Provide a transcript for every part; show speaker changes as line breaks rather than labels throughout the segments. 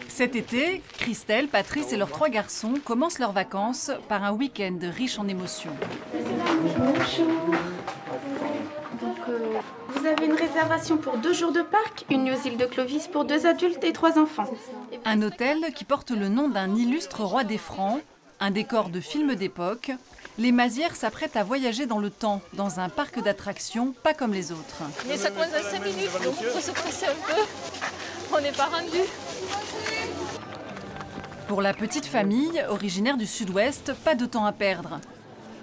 Cet été, Christelle, Patrice et leurs 3 garçons commencent leurs vacances par un week-end riche en émotions.
Bonjour. Donc, vous avez une réservation pour 2 jours de parc, une nuit aux îles de Clovis pour 2 adultes et 3 enfants.
Un hôtel qui porte le nom d'un illustre roi des Francs, un décor de film d'époque. Les Mazières s'apprêtent à voyager dans le temps, dans un parc d'attractions pas comme les autres.
Mais ça commence à 5 minutes, donc il faut se presser un peu. On n'est pas rendu.
Pour la petite famille, originaire du sud-ouest, pas de temps à perdre.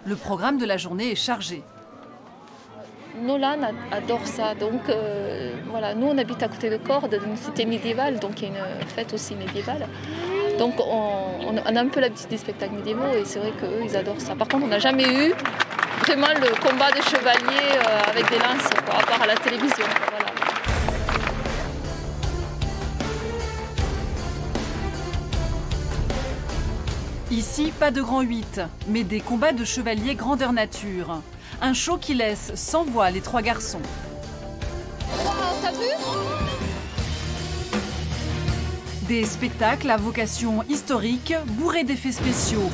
Le programme de la journée est chargé.
Nolan adore ça, donc voilà, nous on habite à côté de Cordes, une cité médiévale, donc il y a une fête aussi médiévale. Donc on a un peu l'habitude des spectacles médiévaux et c'est vrai qu'eux ils adorent ça. Par contre on n'a jamais eu vraiment le combat des chevaliers avec des lances, quoi, à part à la télévision. Voilà.
Ici, pas de grand 8, mais des combats de chevaliers grandeur nature. Un show qui laisse sans voix les 3 garçons.
Wow, t'as vu ?
Des spectacles à vocation historique, bourrés d'effets spéciaux.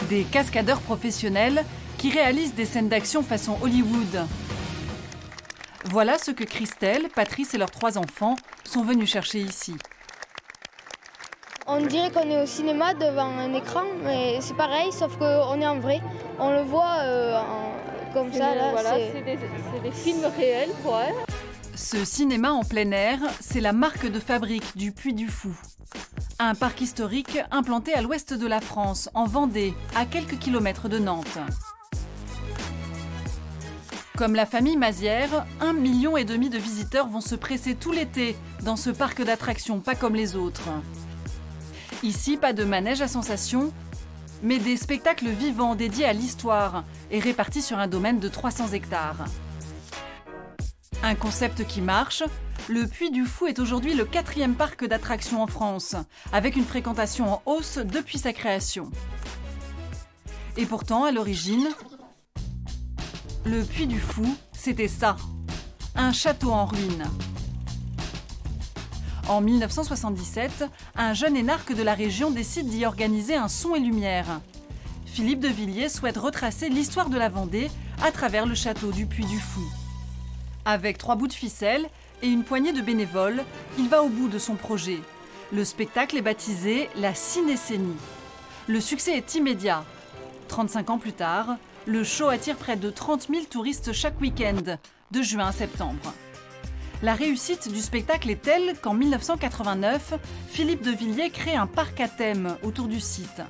Des cascadeurs professionnels qui réalisent des scènes d'action façon Hollywood. Voilà ce que Christelle, Patrice et leurs 3 enfants sont venus chercher ici.
On dirait qu'on est au cinéma devant un écran, mais c'est pareil, sauf qu'on est en vrai. On le voit comme ça, là.
Voilà, c'est des films réels, quoi.
Ce cinéma en plein air, c'est la marque de fabrique du Puy du Fou. Un parc historique implanté à l'ouest de la France, en Vendée, à quelques kilomètres de Nantes. Comme la famille Mazière, 1,5 million de visiteurs vont se presser tout l'été dans ce parc d'attractions pas comme les autres. Ici, pas de manège à sensations, mais des spectacles vivants dédiés à l'histoire et répartis sur un domaine de 300 hectares. Un concept qui marche, le Puy du Fou est aujourd'hui le 4e parc d'attractions en France, avec une fréquentation en hausse depuis sa création. Et pourtant, à l'origine, le Puy du Fou, c'était ça, un château en ruine. En 1977, un jeune énarque de la région décide d'y organiser un son et lumière. Philippe de Villiers souhaite retracer l'histoire de la Vendée à travers le château du Puy du Fou. Avec 3 bouts de ficelle et une poignée de bénévoles, il va au bout de son projet. Le spectacle est baptisé la Cinécénie. Le succès est immédiat. 35 ans plus tard, le show attire près de 30 000 touristes chaque week-end, de juin à septembre. La réussite du spectacle est telle qu'en 1989, Philippe de Villiers crée un parc à thème autour du site.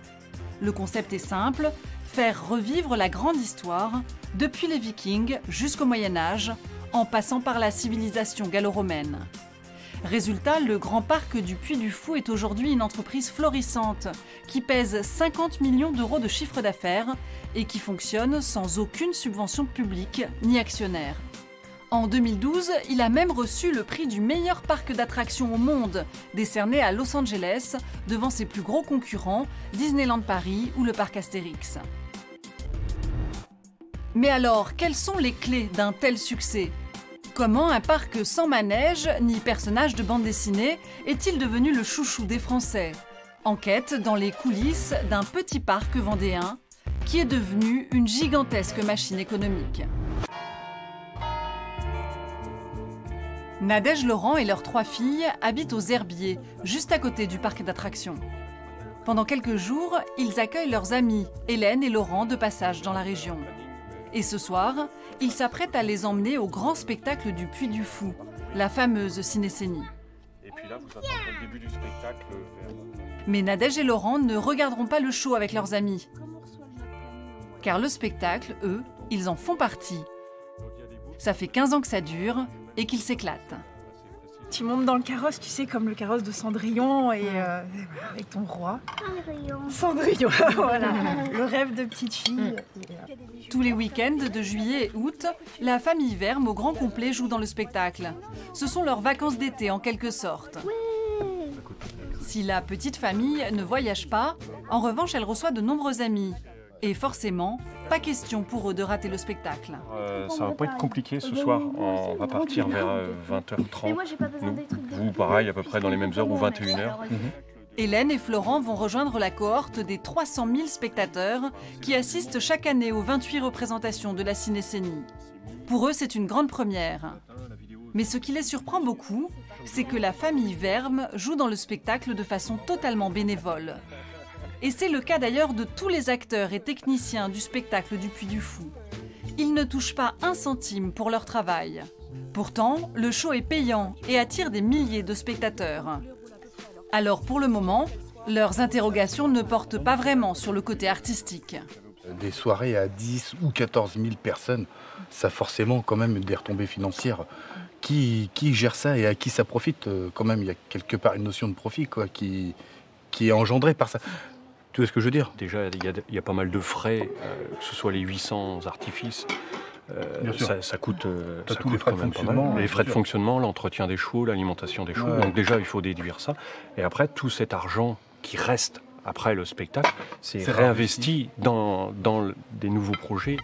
Le concept est simple, faire revivre la grande histoire, depuis les Vikings jusqu'au Moyen-Âge, en passant par la civilisation gallo-romaine. Résultat, le grand parc du Puy du Fou est aujourd'hui une entreprise florissante, qui pèse 50 millions d'euros de chiffre d'affaires et qui fonctionne sans aucune subvention publique ni actionnaire. En 2012, il a même reçu le prix du meilleur parc d'attractions au monde, décerné à Los Angeles, devant ses plus gros concurrents, Disneyland Paris ou le parc Astérix. Mais alors, quelles sont les clés d'un tel succès ? Comment un parc sans manège ni personnage de bande dessinée est-il devenu le chouchou des Français ? Enquête dans les coulisses d'un petit parc vendéen qui est devenu une gigantesque machine économique. Nadège Laurent et leurs 3 filles habitent aux Herbiers, juste à côté du parc d'attractions. Pendant quelques jours, ils accueillent leurs amis, Hélène et Laurent, de passage dans la région. Et ce soir, ils s'apprêtent à les emmener au grand spectacle du Puy du Fou, la fameuse Cinécénie.
Et puis là, vous attendrez le début du spectacle vers...
Mais Nadège et Laurent ne regarderont pas le show avec leurs amis. Car le spectacle, eux, ils en font partie. Ça fait 15 ans que ça dure et qu'ils s'éclatent.
Tu montes dans le carrosse, tu sais, comme le carrosse de Cendrillon, et avec ton roi. Cendrillon, voilà, le rêve de petite fille.
Tous les week-ends de juillet et août, la famille Verme au grand complet joue dans le spectacle. Ce sont leurs vacances d'été en quelque sorte. Si la petite famille ne voyage pas, en revanche, elle reçoit de nombreux amis. Et forcément, pas question pour eux de rater le spectacle.
Ça va pas être compliqué ce soir, on va partir vers 20h30. Vous, pareil, à peu près dans les mêmes heures ou 21h.
Hélène et Florent vont rejoindre la cohorte des 300 000 spectateurs qui assistent chaque année aux 28 représentations de la Cinécénie. Pour eux, c'est une grande première. Mais ce qui les surprend beaucoup, c'est que la famille Verme joue dans le spectacle de façon totalement bénévole. Et c'est le cas d'ailleurs de tous les acteurs et techniciens du spectacle du Puy du Fou. Ils ne touchent pas un centime pour leur travail. Pourtant, le show est payant et attire des milliers de spectateurs. Alors pour le moment, leurs interrogations ne portent pas vraiment sur le côté artistique.
Des soirées à 10 ou 14 000 personnes, ça a forcément quand même des retombées financières. Qui gère ça et à qui ça profite? Quand même, il y a quelque part une notion de profit quoi, qui est engendrée par ça. Tu vois ce que je veux dire?
Déjà, il y a pas mal de frais, que ce soit les 800 artifices. Ça coûte,
tous les frais de fonctionnement.
Les frais de fonctionnement, l'entretien des chevaux, l'alimentation des chevaux. Ouais. Donc déjà, il faut déduire ça. Et après, tout cet argent qui reste après le spectacle, c'est réinvesti dans des nouveaux projets.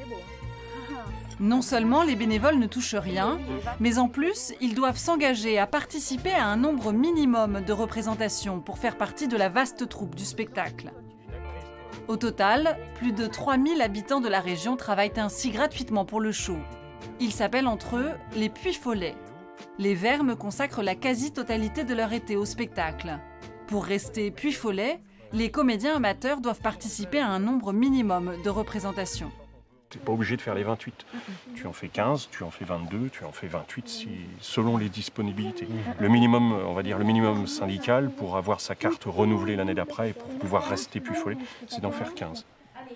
Non seulement les bénévoles ne touchent rien, mais en plus, ils doivent s'engager à participer à un nombre minimum de représentations pour faire partie de la vaste troupe du spectacle. Au total, plus de 3000 habitants de la région travaillent ainsi gratuitement pour le show. Ils s'appellent entre eux les Puy-Follets. Les Vermes consacrent la quasi-totalité de leur été au spectacle. Pour rester Puy-Follets, les comédiens amateurs doivent participer à un nombre minimum de représentations.
Tu n'es pas obligé de faire les 28. Tu en fais 15, tu en fais 22, tu en fais 28 selon les disponibilités. Le minimum, on va dire le minimum syndical pour avoir sa carte renouvelée l'année d'après et pour pouvoir rester Puy-Follet, c'est d'en faire 15.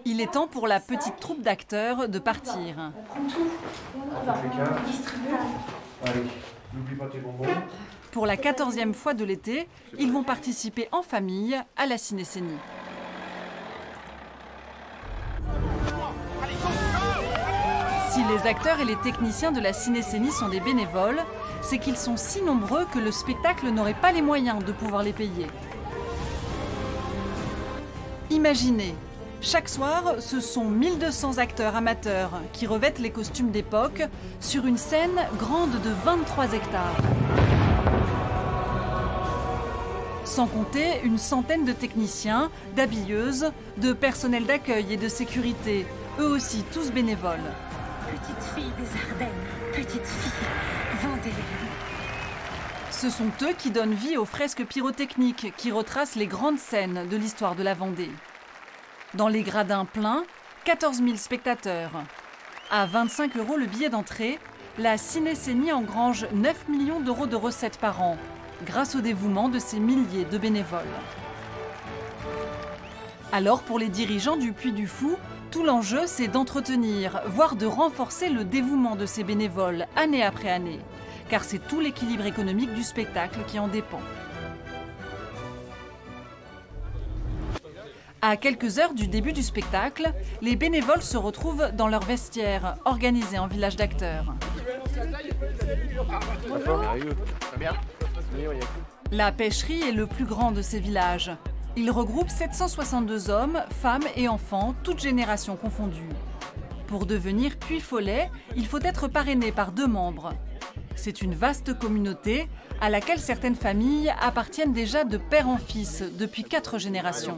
Il est temps pour la petite troupe d'acteurs de partir. Pour la 14e fois de l'été, ils vont participer en famille à la Cinécénie. Si les acteurs et les techniciens de la Cinécénie sont des bénévoles, c'est qu'ils sont si nombreux que le spectacle n'aurait pas les moyens de pouvoir les payer. Imaginez, chaque soir, ce sont 1200 acteurs amateurs qui revêtent les costumes d'époque sur une scène grande de 23 hectares. Sans compter une centaine de techniciens, d'habilleuses, de personnel d'accueil et de sécurité, eux aussi tous bénévoles.
Petite fille des Ardennes, petite fille vendéenne.
Ce sont eux qui donnent vie aux fresques pyrotechniques qui retracent les grandes scènes de l'histoire de la Vendée. Dans les gradins pleins, 14 000 spectateurs. À 25 € le billet d'entrée, la Cinécénie engrange 9 millions d'euros de recettes par an, grâce au dévouement de ces milliers de bénévoles. Alors pour les dirigeants du Puy du Fou, tout l'enjeu, c'est d'entretenir, voire de renforcer le dévouement de ces bénévoles année après année, car c'est tout l'équilibre économique du spectacle qui en dépend. À quelques heures du début du spectacle, les bénévoles se retrouvent dans leur vestiaire, organisé en village d'acteurs. La pêcherie est le plus grand de ces villages. Il regroupe 762 hommes, femmes et enfants, toutes générations confondues. Pour devenir Puy-Follet, il faut être parrainé par 2 membres. C'est une vaste communauté à laquelle certaines familles appartiennent déjà de père en fils depuis 4 générations.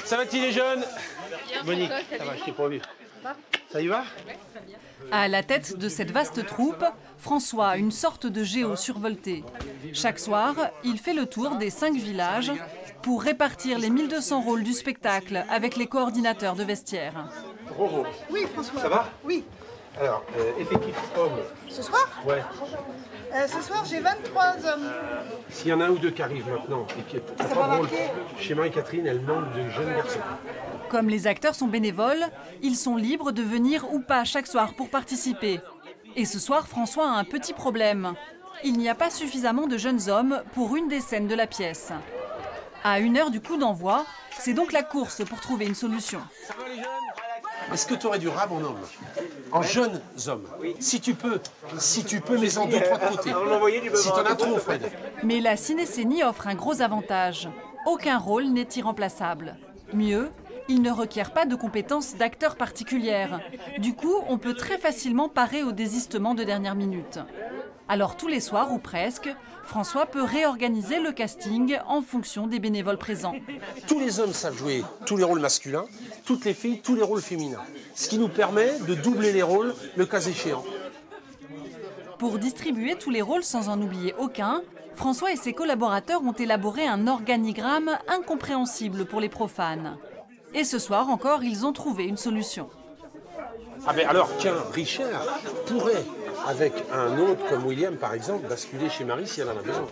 Ça va-t-il les jeunes? Monique, ça va, je t'ai pas vu. Ça y va?
À la tête de cette vaste troupe, François, une sorte de géo survolté. Chaque soir, il fait le tour des 5 villages pour répartir les 1200 rôles du spectacle avec les coordinateurs de vestiaire.
Roro.
Oui, François.
Ça va?
Oui.
Alors, effectif homme.
Ce soir?
Ouais.
Ce soir, j'ai 23 hommes.
S'il y en a un ou deux qui arrivent maintenant et qui
Ça va marquer.
Chez Marie-Catherine, elle manque de jeunes garçons.
Comme les acteurs sont bénévoles, ils sont libres de venir ou pas chaque soir pour participer. Et ce soir, François a un petit problème. Il n'y a pas suffisamment de jeunes hommes pour une des scènes de la pièce. À 1 heure du coup d'envoi, c'est donc la course pour trouver une solution.
Ça va les jeunes? Est-ce que tu aurais du rat, mon homme? En jeunes hommes. Oui. Si tu peux, mais en 2-3 de côté. Si t'en as trop, Fred.
Mais la Cinécénie offre un gros avantage. Aucun rôle n'est irremplaçable. Mieux, il ne requiert pas de compétences d'acteur particulières. Du coup, on peut très facilement parer au désistement de dernière minute. Alors tous les soirs, ou presque, François peut réorganiser le casting en fonction des bénévoles présents.
Tous les hommes savent jouer tous les rôles masculins, toutes les filles, tous les rôles féminins. Ce qui nous permet de doubler les rôles le cas échéant.
Pour distribuer tous les rôles sans en oublier aucun, François et ses collaborateurs ont élaboré un organigramme incompréhensible pour les profanes. Et ce soir encore, ils ont trouvé une solution.
Ah ben alors qu'un Richard pourrait, avec un autre comme William par exemple, basculer chez Marie si elle en a besoin.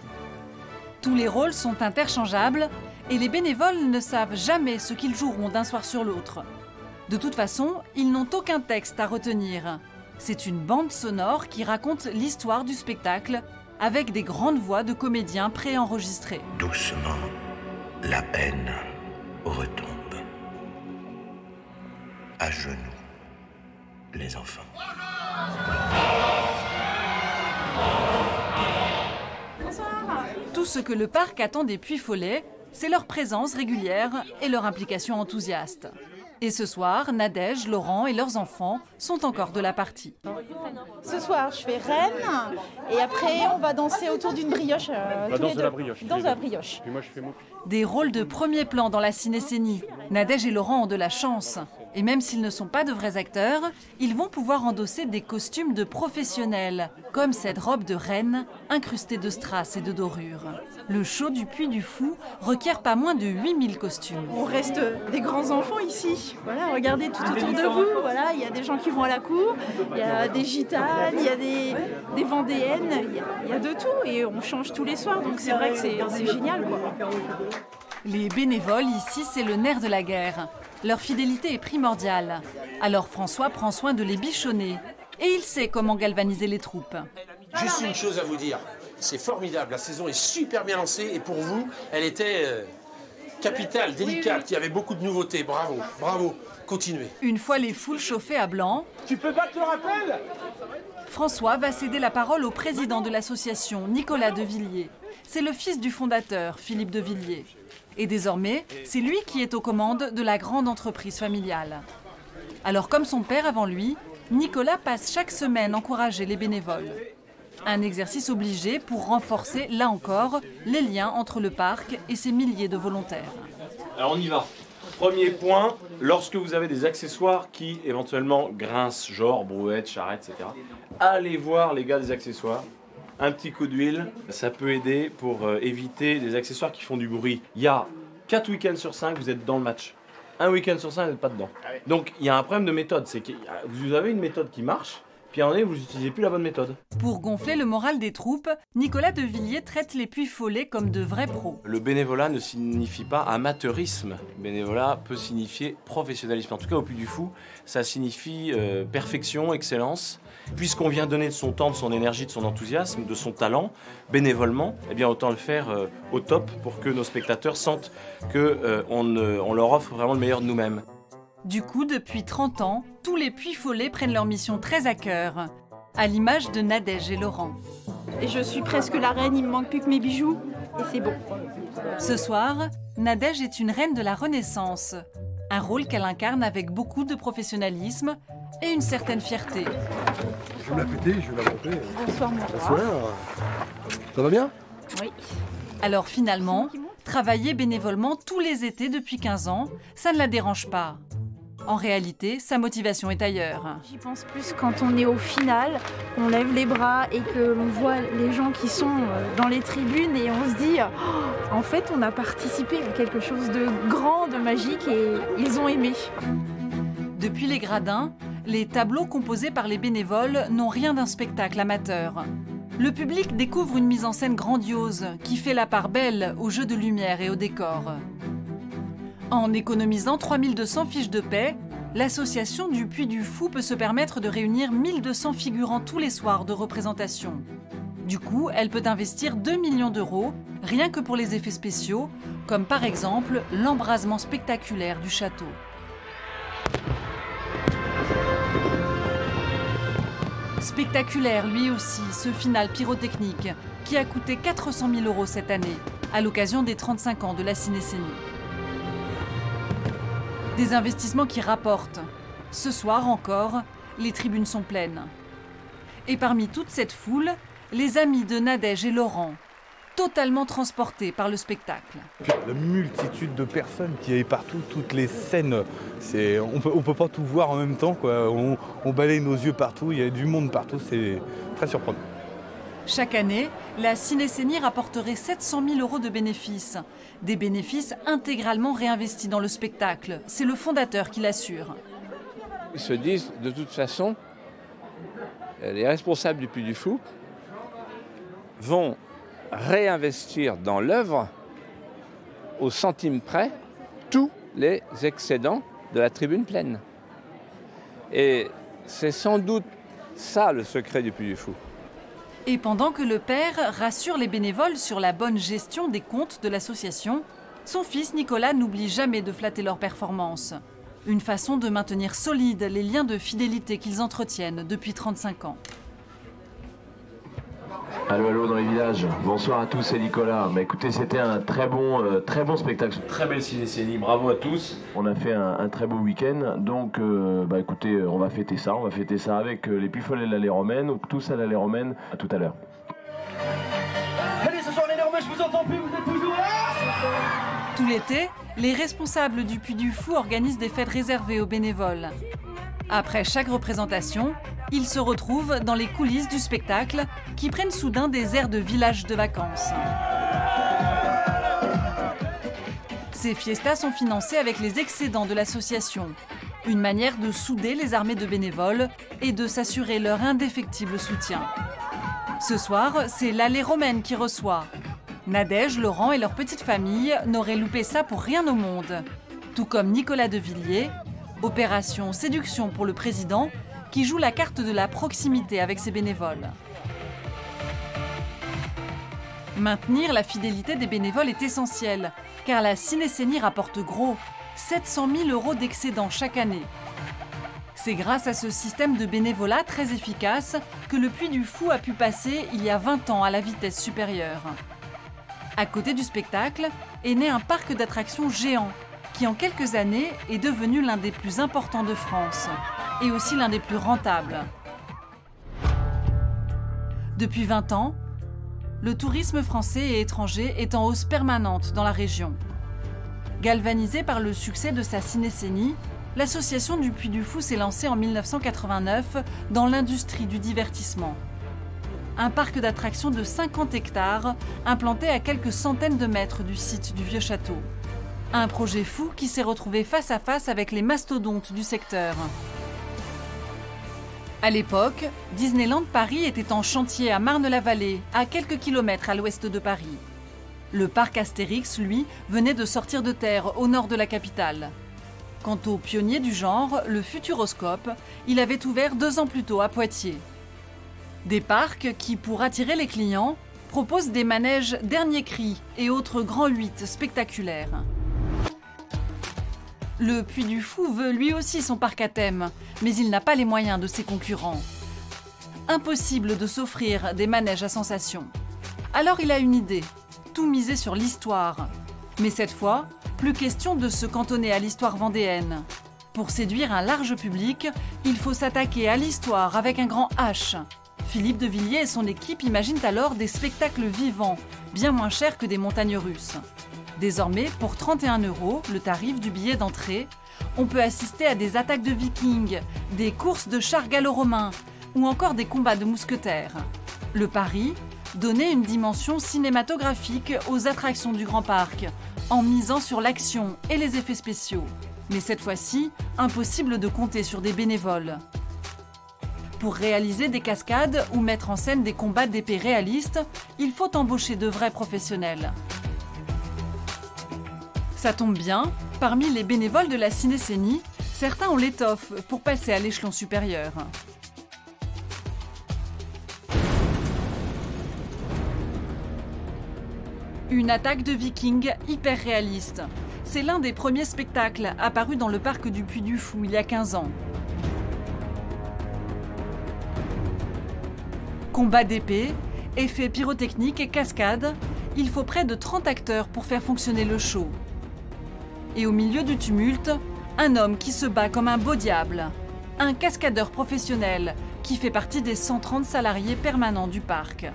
Tous les rôles sont interchangeables et les bénévoles ne savent jamais ce qu'ils joueront d'un soir sur l'autre. De toute façon, ils n'ont aucun texte à retenir. C'est une bande sonore qui raconte l'histoire du spectacle avec des grandes voix de comédiens préenregistrés.
Doucement, la haine retombe. À genoux, les enfants.
Tout ce que le parc attend des Puy-Follet, c'est leur présence régulière et leur implication enthousiaste. Et ce soir, Nadège, Laurent et leurs enfants sont encore de la partie.
Ce soir, je fais reine et après, on va danser autour d'une brioche.
Danse de la brioche.
Danse de la brioche.
Et moi, je fais mon...
Des rôles de premier plan dans la cinécénie. Nadège et Laurent ont de la chance. Et même s'ils ne sont pas de vrais acteurs, ils vont pouvoir endosser des costumes de professionnels, comme cette robe de reine incrustée de strass et de dorures. Le show du Puy du Fou requiert pas moins de 8000 costumes.
On reste des grands enfants ici. Voilà, regardez tout autour de vous. Voilà, il y a des gens qui vont à la cour, il y a des gitanes, il y a des vendéennes, il y a de tout et on change tous les soirs. Donc c'est vrai que c'est génial, quoi.
Les bénévoles ici, c'est le nerf de la guerre. Leur fidélité est primordiale. Alors François prend soin de les bichonner. Et il sait comment galvaniser les troupes.
Juste une chose à vous dire, c'est formidable, la saison est super bien lancée et pour vous, elle était capitale, délicate, il y avait beaucoup de nouveautés, bravo, bravo, continuez.
Une fois les foules chauffées à blanc,
tu peux battre le rappel ?
François va céder la parole au président de l'association, Nicolas De Villiers. C'est le fils du fondateur, Philippe De Villiers. Et désormais, c'est lui qui est aux commandes de la grande entreprise familiale. Alors comme son père avant lui, Nicolas passe chaque semaine encourager les bénévoles. Un exercice obligé pour renforcer, là encore, les liens entre le parc et ses milliers de volontaires.
Alors on y va. Premier point, lorsque vous avez des accessoires qui éventuellement grincent, genre brouettes, charrettes, etc., allez voir les gars des accessoires. Un petit coup d'huile, ça peut aider pour éviter des accessoires qui font du bruit. Il y a 4 week-ends sur 5, vous êtes dans le match. Un week-end sur 5, vous n'êtes pas dedans. Donc il y a un problème de méthode, c'est que vous avez une méthode qui marche, puis à un moment donné, vous n'utilisez plus la bonne méthode.
Pour gonfler le moral des troupes, Nicolas De Villiers traite les Puy-Follets comme de vrais pros.
Le bénévolat ne signifie pas amateurisme. Le bénévolat peut signifier professionnalisme. En tout cas, au Puy du Fou, ça signifie perfection, excellence. Puisqu'on vient donner de son temps, de son énergie, de son enthousiasme, de son talent, bénévolement, eh bien autant le faire au top pour que nos spectateurs sentent qu'on leur offre vraiment le meilleur de nous-mêmes.
Du coup, depuis 30 ans, tous les Puy-Follets prennent leur mission très à cœur, à l'image de Nadège et Laurent.
Et je suis presque la reine, il me manque plus que mes bijoux, et c'est bon.
Ce soir, Nadège est une reine de la Renaissance, un rôle qu'elle incarne avec beaucoup de professionnalisme et une certaine fierté.
Je vais me la péter, je vais la monter.
Bonsoir, mon roi.
Bonsoir. Ça va bien?
Oui.
Alors finalement, travailler bénévolement tous les étés depuis 15 ans, ça ne la dérange pas. En réalité, sa motivation est ailleurs.
J'y pense plus quand on est au final, on lève les bras et que l'on voit les gens qui sont dans les tribunes et on se dit oh, en fait on a participé à quelque chose de grand, de magique et ils ont aimé.
Depuis les gradins, les tableaux composés par les bénévoles n'ont rien d'un spectacle amateur. Le public découvre une mise en scène grandiose qui fait la part belle aux jeux de lumière et au décor. En économisant 3200 fiches de paie, l'association du Puy du Fou peut se permettre de réunir 1200 figurants tous les soirs de représentation. Du coup, elle peut investir 2 millions d'euros, rien que pour les effets spéciaux, comme par exemple l'embrasement spectaculaire du château. Spectaculaire lui aussi, ce final pyrotechnique, qui a coûté 400 000 € cette année, à l'occasion des 35 ans de la cinécénie. Des investissements qui rapportent. Ce soir encore, les tribunes sont pleines. Et parmi toute cette foule, les amis de Nadège et Laurent, totalement transportés par le spectacle.
La multitude de personnes qui est partout, toutes les scènes, on peut pas tout voir en même temps, quoi. On balaye nos yeux partout, il y a du monde partout, c'est très surprenant.
Chaque année, la Cinécénie rapporterait 700 000 € de bénéfices. Des bénéfices intégralement réinvestis dans le spectacle. C'est le fondateur qui l'assure.
Ils se disent, de toute façon, les responsables du Puy du Fou vont réinvestir dans l'œuvre au centime près tous les excédents de la tribune pleine. Et c'est sans doute ça le secret du Puy du Fou.
Et pendant que le père rassure les bénévoles sur la bonne gestion des comptes de l'association, son fils Nicolas n'oublie jamais de flatter leurs performances. Une façon de maintenir solides les liens de fidélité qu'ils entretiennent depuis 35 ans.
Allô, allô dans les villages. Bonsoir à tous, c'est Nicolas. Mais écoutez, c'était un très bon spectacle.
Très belle cinécénie, bravo à tous.
On a fait un très beau week-end. Donc, écoutez, on va fêter ça. On va fêter ça avec les Puy-Follets de l'Allée Romaine. Donc, tous à l'Allée Romaine. À tout à l'heure.
Allez, ce soir, l'Allée Romaine, je vous entends plus, vous êtes toujours là.
Tout l'été, les responsables du Puy du Fou organisent des fêtes réservées aux bénévoles. Après chaque représentation, ils se retrouvent dans les coulisses du spectacle qui prennent soudain des airs de village de vacances. Ces fiestas sont financées avec les excédents de l'association. Une manière de souder les armées de bénévoles et de s'assurer leur indéfectible soutien. Ce soir, c'est l'Allée Romaine qui reçoit. Nadège, Laurent et leur petite famille n'auraient loupé ça pour rien au monde. Tout comme Nicolas de Villiers, opération séduction pour le président, qui joue la carte de la proximité avec ses bénévoles. Maintenir la fidélité des bénévoles est essentiel, car la Cinécénie rapporte gros, 700 000 € d'excédent chaque année. C'est grâce à ce système de bénévolat très efficace que le Puy du Fou a pu passer il y a 20 ans à la vitesse supérieure. À côté du spectacle est né un parc d'attractions géant, qui en quelques années est devenu l'un des plus importants de France et aussi l'un des plus rentables. Depuis 20 ans, le tourisme français et étranger est en hausse permanente dans la région. Galvanisée par le succès de sa cinécénie, l'association du Puy du Fou s'est lancée en 1989 dans l'industrie du divertissement. Un parc d'attractions de 50 hectares implanté à quelques centaines de mètres du site du vieux château. Un projet fou qui s'est retrouvé face à face avec les mastodontes du secteur. À l'époque, Disneyland Paris était en chantier à Marne-la-Vallée, à quelques kilomètres à l'ouest de Paris. Le parc Astérix, lui, venait de sortir de terre au nord de la capitale. Quant au pionnier du genre, le Futuroscope, il avait ouvert 2 ans plus tôt à Poitiers. Des parcs qui, pour attirer les clients, proposent des manèges dernier cri et autres grands 8 spectaculaires. Le Puy du Fou veut lui aussi son parc à thème, mais il n'a pas les moyens de ses concurrents. Impossible de s'offrir des manèges à sensations. Alors il a une idée, tout miser sur l'histoire. Mais cette fois, plus question de se cantonner à l'histoire vendéenne. Pour séduire un large public, il faut s'attaquer à l'histoire avec un grand H. Philippe de Villiers et son équipe imaginent alors des spectacles vivants, bien moins chers que des montagnes russes. Désormais, pour 31 €, le tarif du billet d'entrée, on peut assister à des attaques de vikings, des courses de chars gallo-romains ou encore des combats de mousquetaires. Le pari, donner une dimension cinématographique aux attractions du Grand Parc, en misant sur l'action et les effets spéciaux. Mais cette fois-ci, impossible de compter sur des bénévoles. Pour réaliser des cascades ou mettre en scène des combats d'épées réalistes, il faut embaucher de vrais professionnels. Ça tombe bien, parmi les bénévoles de la Cinécénie, certains ont l'étoffe pour passer à l'échelon supérieur. Une attaque de vikings hyper réaliste. C'est l'un des premiers spectacles apparus dans le parc du Puy du Fou il y a 15 ans. Combat d'épée, effets pyrotechniques et cascades, il faut près de 30 acteurs pour faire fonctionner le show. Et au milieu du tumulte, Un homme qui se bat comme un beau diable. Un cascadeur professionnel qui fait partie des 130 salariés permanents du parc.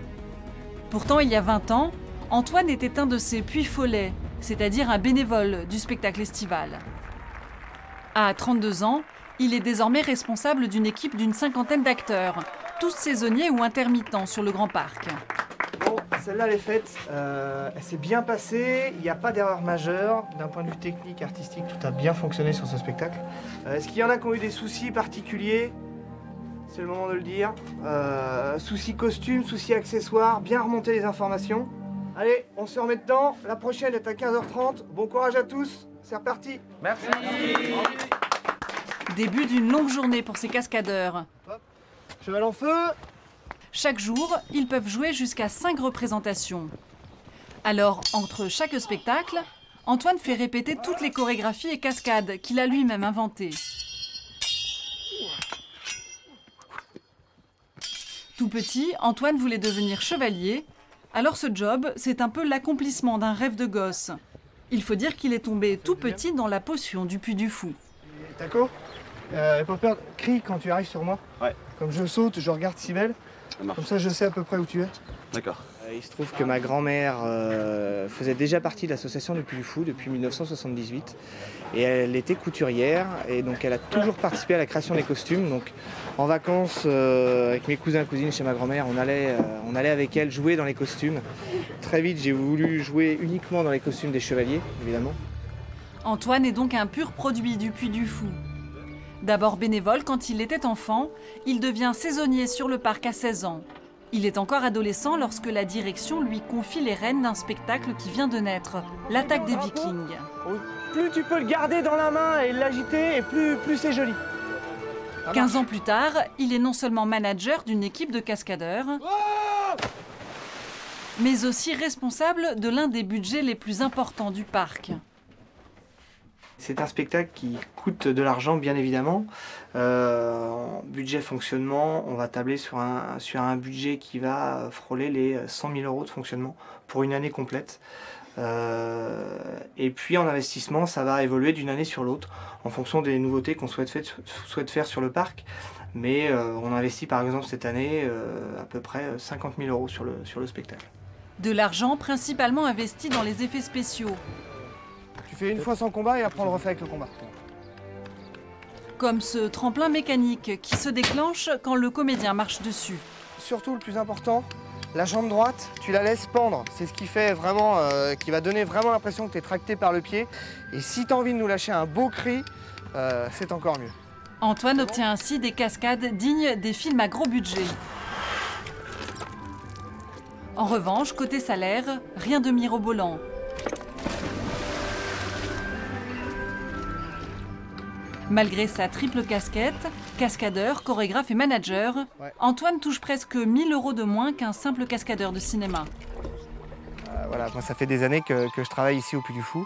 Pourtant, il y a 20 ans, Antoine était un de ces puits-follets, c'est-à-dire un bénévole du spectacle estival. À 32 ans, il est désormais responsable d'une équipe d'une 50aine d'acteurs, tous saisonniers ou intermittents sur le Grand Parc.
Bon, celle-là, elle est faite. Elle s'est bien passée. Il n'y a pas d'erreur majeure. D'un point de vue technique, artistique, tout a bien fonctionné sur ce spectacle. Est-ce qu'il y en a qui ont eu des soucis particuliers? C'est le moment de le dire. Soucis costumes, soucis accessoires, bien remonter les informations. Allez, on se remet dedans. La prochaine est à 15h30. Bon courage à tous. C'est reparti.
Merci.
Début d'une longue journée pour ces cascadeurs.
Hop. Cheval en feu.
Chaque jour, ils peuvent jouer jusqu'à 5 représentations. Alors, entre chaque spectacle, Antoine fait répéter toutes les chorégraphies et cascades qu'il a lui-même inventées. Tout petit, Antoine voulait devenir chevalier. Alors ce job, c'est un peu l'accomplissement d'un rêve de gosse. Il faut dire qu'il est tombé tout petit dans la potion du Puy du Fou.
Taco, pas peur, crie quand tu arrives sur moi.
Ouais.
Comme je saute, je regarde Cybèle. Comme ça, je sais à peu près où tu es.
D'accord.
Il se trouve que ma grand-mère faisait déjà partie de l'association du Puy du Fou depuis 1978. Et elle était couturière, et donc elle a toujours participé à la création des costumes. Donc en vacances, avec mes cousins et cousines chez ma grand-mère, on allait avec elle jouer dans les costumes. Très vite, j'ai voulu jouer uniquement dans les costumes des chevaliers, évidemment.
Antoine est donc un pur produit du Puy du Fou. D'abord bénévole quand il était enfant, il devient saisonnier sur le parc à 16 ans. Il est encore adolescent lorsque la direction lui confie les rênes d'un spectacle qui vient de naître, l'attaque des Vikings.
Plus tu peux le garder dans la main et l'agiter, et plus c'est joli.
15 ans plus tard, il est non seulement manager d'une équipe de cascadeurs, mais aussi responsable de l'un des budgets les plus importants du parc.
C'est un spectacle qui coûte de l'argent, bien évidemment. Budget fonctionnement, on va tabler sur un budget qui va frôler les 100 000 € de fonctionnement pour une année complète. Et puis en investissement, ça va évoluer d'une année sur l'autre en fonction des nouveautés qu'on souhaite faire sur le parc. Mais on investit par exemple cette année à peu près 50 000 € sur le spectacle.
De l'argent principalement investi dans les effets spéciaux.
Tu fais une fois sans combat et après on le refait avec le combat.
Comme ce tremplin mécanique qui se déclenche quand le comédien marche dessus.
Surtout le plus important, la jambe droite, tu la laisses pendre. C'est ce qui fait vraiment, qui va donner vraiment l'impression que tu es tracté par le pied. Et si tu as envie de nous lâcher un beau cri, c'est encore mieux.
Antoine obtient ainsi des cascades dignes des films à gros budget. En revanche, côté salaire, rien de mirobolant. Malgré sa triple casquette, cascadeur, chorégraphe et manager, Antoine touche presque 1 000 € de moins qu'un simple cascadeur de cinéma.
Voilà, moi ça fait des années que je travaille ici au Puy du Fou.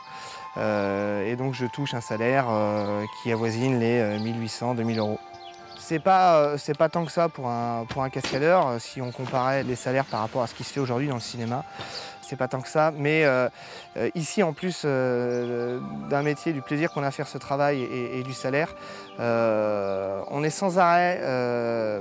Et donc je touche un salaire qui avoisine les 1 800, 2 000 €. C'est pas tant que ça pour un cascadeur, si on comparait les salaires par rapport à ce qui se fait aujourd'hui dans le cinéma. C'est pas tant que ça, mais ici en plus d'un métier, du plaisir qu'on a à faire ce travail et du salaire, on est sans arrêt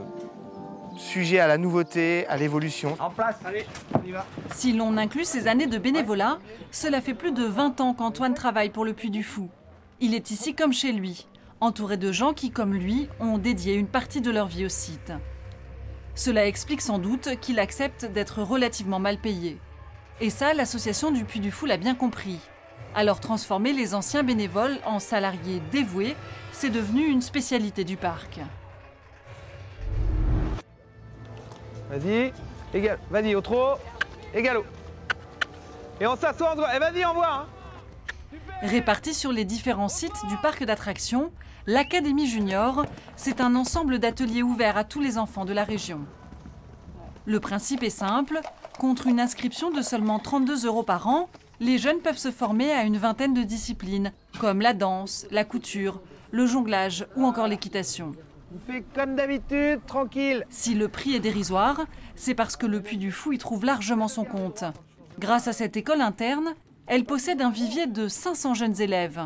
sujet à la nouveauté, à l'évolution.
En place, allez, on y va.
Si l'on inclut ses années de bénévolat, cela fait plus de 20 ans qu'Antoine travaille pour le Puy du Fou. Il est ici comme chez lui, entouré de gens qui, comme lui, ont dédié une partie de leur vie au site. Cela explique sans doute qu'il accepte d'être relativement mal payé. Et ça, l'association du Puy du Fou l'a bien compris. Alors transformer les anciens bénévoles en salariés dévoués, c'est devenu une spécialité du parc.
Vas-y, égal, vas-y, au trot, égalo. Et on s'assoit en droit, et vas-y, envoie hein.
Répartis sur les différents sites du parc d'attractions, l'Académie Junior, c'est un ensemble d'ateliers ouverts à tous les enfants de la région. Le principe est simple, contre une inscription de seulement 32 € par an, les jeunes peuvent se former à une vingtaine de disciplines, comme la danse, la couture, le jonglage ou encore l'équitation.
On fait comme d'habitude, tranquille.
Si le prix est dérisoire, c'est parce que le Puy du Fou y trouve largement son compte. Grâce à cette école interne, elle possède un vivier de 500 jeunes élèves.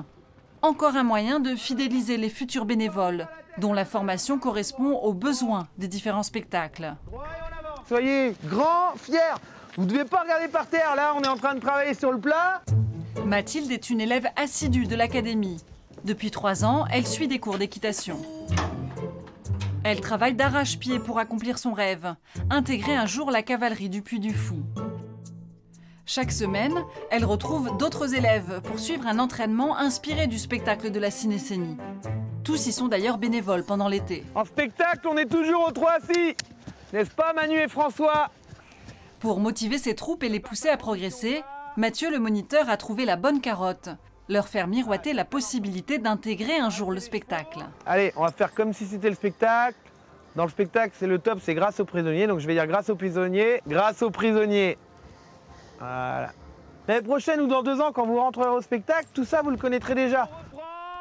Encore un moyen de fidéliser les futurs bénévoles, dont la formation correspond aux besoins des différents spectacles.
Soyez grands, fiers. Vous ne devez pas regarder par terre, là on est en train de travailler sur le plat.
Mathilde est une élève assidue de l'académie. Depuis 3 ans, elle suit des cours d'équitation. Elle travaille d'arrache-pied pour accomplir son rêve, intégrer un jour la cavalerie du Puy du Fou. Chaque semaine, elle retrouve d'autres élèves pour suivre un entraînement inspiré du spectacle de la Cinécénie. Tous y sont d'ailleurs bénévoles pendant l'été.
En spectacle, on est toujours aux 3 assis. N'est-ce pas Manu et François?
Pour motiver ses troupes et les pousser à progresser, Mathieu le moniteur a trouvé la bonne carotte. Leur faire miroiter la possibilité d'intégrer un jour le spectacle.
Allez, on va faire comme si c'était le spectacle. Dans le spectacle, c'est le top, c'est grâce aux prisonniers. Donc je vais dire grâce aux prisonniers. Grâce aux prisonniers. Voilà. L'année prochaine ou dans 2 ans, quand vous rentrerez au spectacle, tout ça, vous le connaîtrez déjà.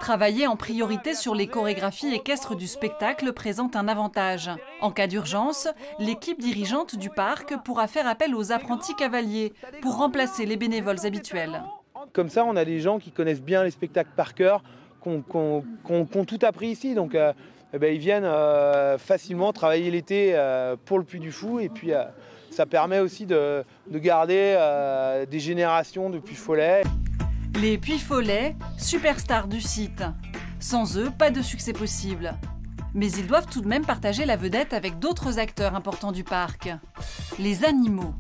Travailler en priorité sur les chorégraphies équestres du spectacle présente un avantage. En cas d'urgence, l'équipe dirigeante du parc pourra faire appel aux apprentis cavaliers pour remplacer les bénévoles habituels.
Comme ça, on a des gens qui connaissent bien les spectacles par cœur, qui ont tout appris ici. Donc ils viennent facilement travailler l'été pour le Puy du Fou. Et puis ça permet aussi de garder des générations de Puy-Follets.
Les Puy-Follets, superstars du site. Sans eux, pas de succès possible. Mais ils doivent tout de même partager la vedette avec d'autres acteurs importants du parc. Les animaux.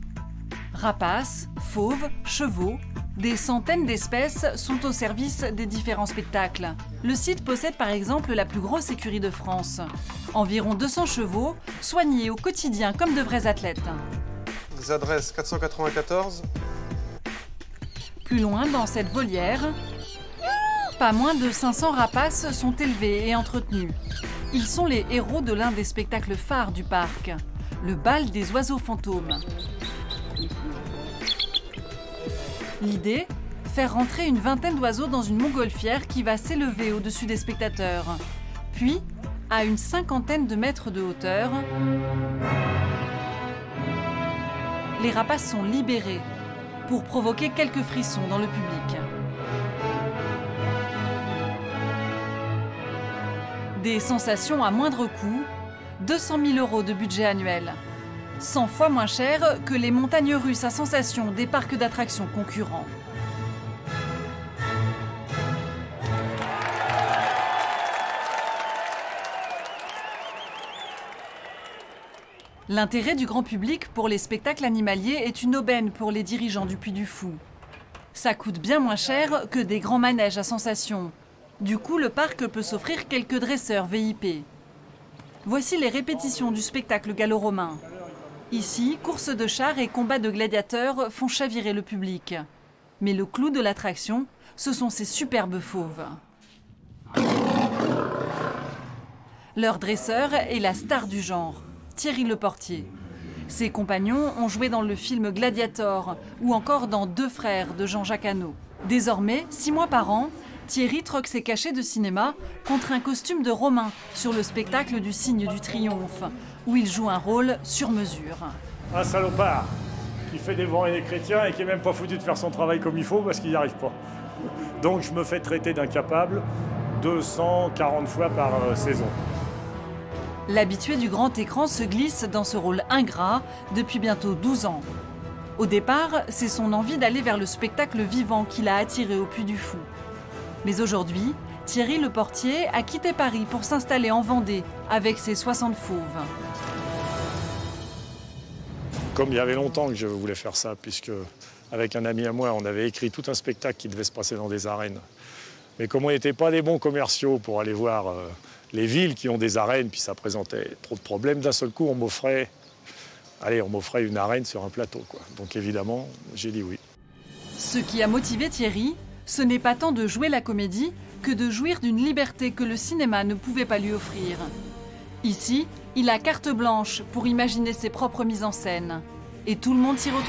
Rapaces, fauves, chevaux, des centaines d'espèces sont au service des différents spectacles. Le site possède par exemple la plus grosse écurie de France. Environ 200 chevaux, soignés au quotidien comme de vrais athlètes.
Les adresses 494.
Plus loin, dans cette volière, pas moins de 500 rapaces sont élevés et entretenus. Ils sont les héros de l'un des spectacles phares du parc, le bal des oiseaux fantômes. L'idée, faire rentrer une vingtaine d'oiseaux dans une montgolfière qui va s'élever au-dessus des spectateurs. Puis, à une 50aine de mètres de hauteur, les rapaces sont libérés pour provoquer quelques frissons dans le public. Des sensations à moindre coût, 200 000 € de budget annuel. 100 fois moins cher que les montagnes russes à sensations des parcs d'attractions concurrents. L'intérêt du grand public pour les spectacles animaliers est une aubaine pour les dirigeants du Puy du Fou. Ça coûte bien moins cher que des grands manèges à sensations. Du coup, le parc peut s'offrir quelques dresseurs VIP. Voici les répétitions du spectacle gallo-romain. Ici, courses de chars et combats de gladiateurs font chavirer le public. Mais le clou de l'attraction, ce sont ces superbes fauves. Leur dresseur est la star du genre, Thierry Leportier. Ses compagnons ont joué dans le film Gladiator ou encore dans Deux frères de Jean-Jacques Hano. Désormais, 6 mois par an, Thierry troque ses cachets de cinéma contre un costume de Romain sur le spectacle du Signe du Triomphe, où il joue un rôle sur mesure.
Un salopard qui fait des vents et des chrétiens et qui n'est même pas foutu de faire son travail comme il faut parce qu'il n'y arrive pas. Donc je me fais traiter d'incapable 240 fois par saison.
L'habitué du grand écran se glisse dans ce rôle ingrat depuis bientôt 12 ans. Au départ, c'est son envie d'aller vers le spectacle vivant qui l'a attiré au Puy du Fou. Mais aujourd'hui, Thierry Leportier a quitté Paris pour s'installer en Vendée avec ses 60 fauves.
Comme il y avait longtemps que je voulais faire ça, puisque avec un ami à moi, on avait écrit tout un spectacle qui devait se passer dans des arènes. Mais comme on n'était pas des bons commerciaux pour aller voir les villes qui ont des arènes, puis ça présentait trop de problèmes, d'un seul coup, on m'offrait une arène sur un plateau, quoi. Donc évidemment, j'ai dit oui.
Ce qui a motivé Thierry, ce n'est pas tant de jouer la comédie que de jouir d'une liberté que le cinéma ne pouvait pas lui offrir. Ici, il a carte blanche pour imaginer ses propres mises en scène. Et tout le monde s'y retrouve.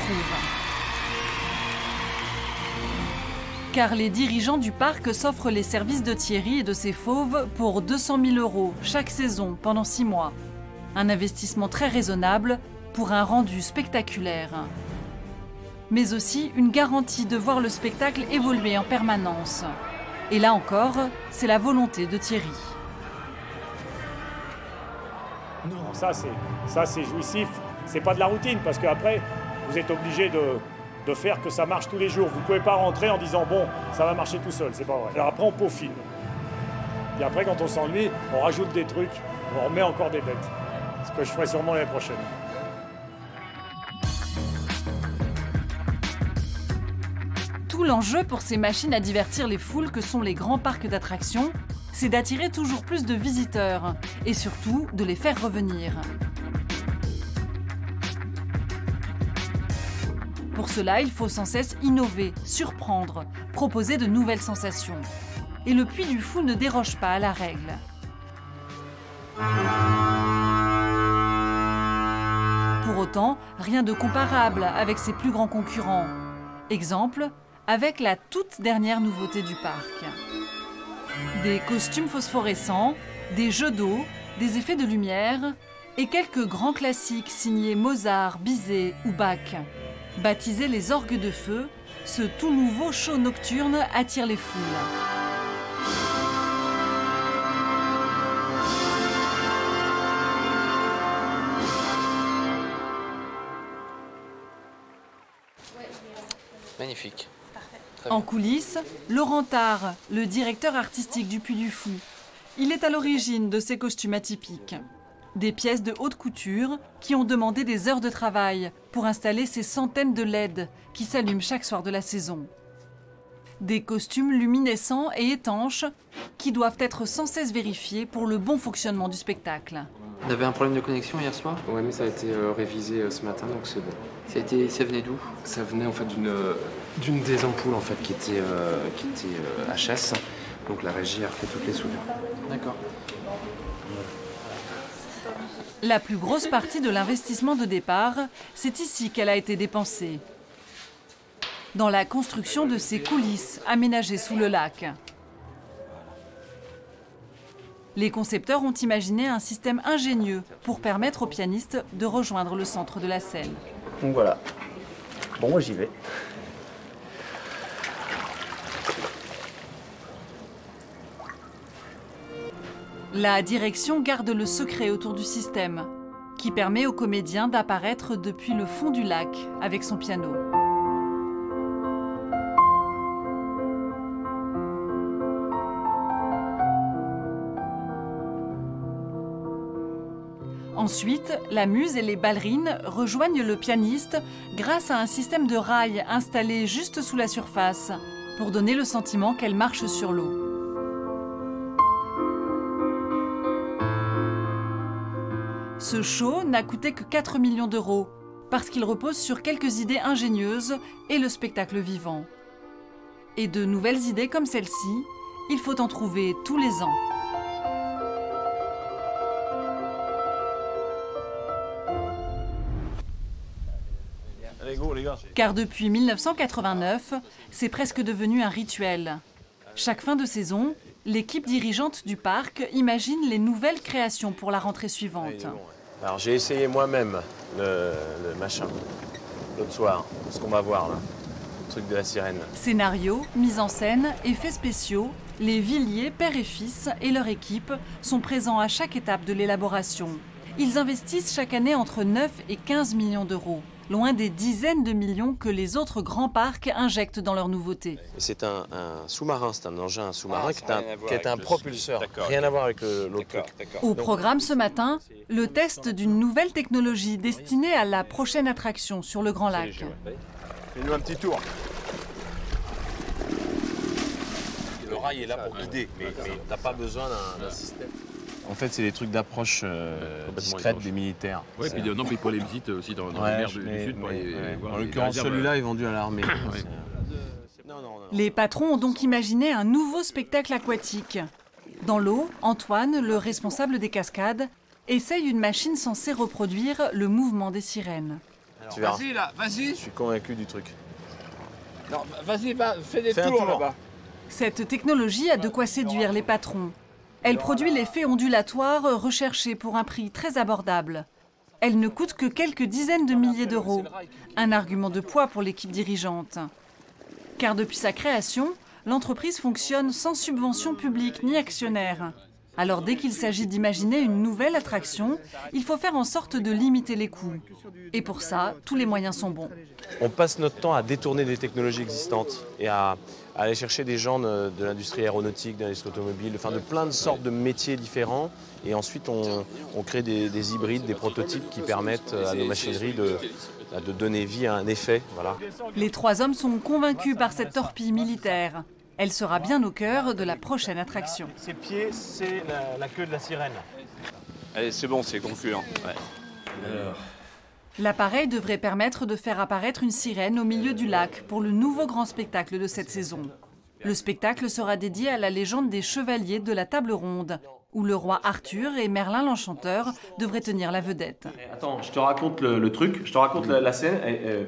Car les dirigeants du parc s'offrent les services de Thierry et de ses fauves pour 200 000 € chaque saison pendant 6 mois. Un investissement très raisonnable pour un rendu spectaculaire. Mais aussi une garantie de voir le spectacle évoluer en permanence. Et là encore, c'est la volonté de Thierry.
Non, ça c'est jouissif. C'est pas de la routine parce qu'après, vous êtes obligé de faire que ça marche tous les jours. Vous ne pouvez pas rentrer en disant bon, ça va marcher tout seul, c'est pas vrai. Alors après, on peaufine. Et après, quand on s'ennuie, on rajoute des trucs, on remet encore des bêtes. Ce que je ferai sûrement l'année prochaine.
Tout l'enjeu pour ces machines à divertir les foules que sont les grands parcs d'attractions, c'est d'attirer toujours plus de visiteurs et surtout de les faire revenir. Pour cela, il faut sans cesse innover, surprendre, proposer de nouvelles sensations. Et le Puy du Fou ne déroge pas à la règle. Pour autant, rien de comparable avec ses plus grands concurrents. Exemple, avec la toute dernière nouveauté du parc. Des costumes phosphorescents, des jeux d'eau, des effets de lumière et quelques grands classiques signés Mozart, Bizet ou Bach. Baptisé les orgues de feu, ce tout nouveau show nocturne attire les foules.
Magnifique.
En coulisses, Laurent Tard, le directeur artistique du Puy du Fou. Il est à l'origine de ces costumes atypiques. Des pièces de haute couture qui ont demandé des heures de travail pour installer ces centaines de LED qui s'allument chaque soir de la saison. Des costumes luminescents et étanches qui doivent être sans cesse vérifiés pour le bon fonctionnement du spectacle.
On avait un problème de connexion hier soir?
Ouais, mais ça a été révisé ce matin, donc c'est bon.
Ça venait d'où?
Ça venait en fait d'une des ampoules en fait qui était HS. Donc la régie a refait toutes les soudures.
D'accord.
La plus grosse partie de l'investissement de départ, c'est ici qu'elle a été dépensée. Dans la construction de ces coulisses aménagées sous le lac. Les concepteurs ont imaginé un système ingénieux pour permettre aux pianistes de rejoindre le centre de la scène.
Donc voilà. Bon, moi j'y vais.
La direction garde le secret autour du système, qui permet au comédien d'apparaître depuis le fond du lac avec son piano. Ensuite, la muse et les ballerines rejoignent le pianiste grâce à un système de rails installé juste sous la surface, pour donner le sentiment qu'elle marche sur l'eau. Ce show n'a coûté que 4 millions d'euros, parce qu'il repose sur quelques idées ingénieuses et le spectacle vivant. Et de nouvelles idées comme celle-ci, il faut en trouver tous les ans.
Allez, go, les gars.
Car depuis 1989, c'est presque devenu un rituel. Chaque fin de saison, l'équipe dirigeante du parc imagine les nouvelles créations pour la rentrée suivante.
Alors j'ai essayé moi-même le machin l'autre soir, ce qu'on va voir là, le truc de la sirène.
Scénario, mise en scène, effets spéciaux, les Villiers, père et fils et leur équipe sont présents à chaque étape de l'élaboration. Ils investissent chaque année entre 9 et 15 millions d'euros, loin des dizaines de millions que les autres grands parcs injectent dans leurs nouveautés.
C'est un sous-marin, c'est un engin sous-marin qui est un propulseur, rien à voir avec l'autre truc.
Au programme ce matin, le test d'une nouvelle technologie destinée à la prochaine attraction sur le Grand Lac.
Fais-nous un petit tour. Le rail est là pour guider, mais t'as pas besoin d'un système. En fait, c'est des trucs d'approche discrète des militaires.
Oui, puis non, puis pour les visites aussi dans les mers du Sud. Pour les voir
en l'occurrence, celui-là est vendu à l'armée.
Les patrons ont donc imaginé un nouveau spectacle aquatique. Dans l'eau, Antoine, le responsable des cascades, essaye une machine censée reproduire le mouvement des sirènes.
Vas-y là, vas-y.
Je suis convaincu du truc.
Non, vas-y, fais des tours là-bas.
Cette technologie a de quoi séduire les patrons. Elle produit l'effet ondulatoire recherché pour un prix très abordable. Elle ne coûte que quelques dizaines de milliers d'euros. Un argument de poids pour l'équipe dirigeante. Car depuis sa création, l'entreprise fonctionne sans subvention publique ni actionnaire. Alors dès qu'il s'agit d'imaginer une nouvelle attraction, il faut faire en sorte de limiter les coûts. Et pour ça, tous les moyens sont bons.
On passe notre temps à détourner des technologies existantes et à aller chercher des gens de l'industrie aéronautique, de l'industrie automobile, enfin de plein de sortes de métiers différents. Et ensuite, on crée des hybrides, des prototypes qui permettent à nos machineries de donner vie à un effet. Voilà.
Les 3 hommes sont convaincus par cette torpille militaire. Elle sera bien au cœur de la prochaine attraction.
Ses pieds, c'est la queue de la sirène.
Allez, c'est bon, c'est concluant. Ouais.
L'appareil devrait permettre de faire apparaître une sirène au milieu du lac pour le nouveau grand spectacle de cette saison. Le spectacle sera dédié à la légende des chevaliers de la table ronde, où le roi Arthur et Merlin l'Enchanteur devraient tenir la vedette.
Attends, je te raconte le truc, je te raconte la scène.